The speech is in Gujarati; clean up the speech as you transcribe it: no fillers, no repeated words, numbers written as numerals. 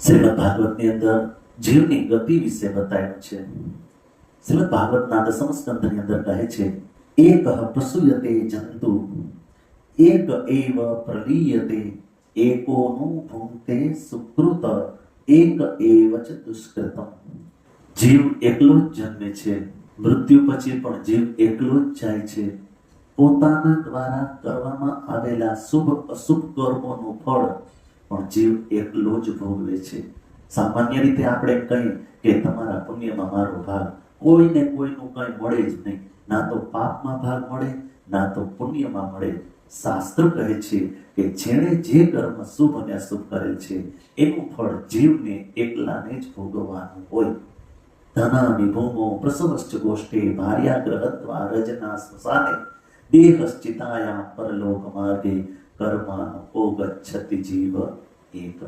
શ્રીમદ ભાગવતની અંદર જીવની ગતિ વિશે બતાવ્યું છે. શ્રીમદ ભાગવતના 10મ સ્કંધની અંદર કહે છે, એક પ્રસૂયતે જંતુ એક એવ પ્રલીયતે એકોનું ભુંક્તે સુકૃત એક એવ ચ દુષ્કૃતમ. જીવ એકલો જ જન્મે છે, મૃત્યુ પછી પણ જીવ એકલો જ જાય છે. પોતાના દ્વારા કરવામાં આવેલા શુભ અશુભ કર્મોનું ફળ પણ જીવ એકલો જ ભોગવે છે. સામાન્ય રીતે આપણે કહીએ કે તમારા પુણ્યમાં મારો ભાગ, કોઈને કોઈનું કંઈ મળે જ નહીં. ના તો પાપમાં ભાગ મળે, ના તો પુણ્યમાં મળે. શાસ્ત્ર કહે છે કે જેણે જે કર્મ શુભ અને અશુભ કરેલ છે એનું ફળ જીવને એકલાને જ ભોગવવાનું હોય. ધનાની ભૂમો પ્રસવશ્ચ ગોષ્ઠે ભાર્યાગ્રહત્વા રજના સ્મશાને દેહશ્ચિતાયા પરલોક માર્ગે કર્માનો ગચ્છતિ જીવ એક.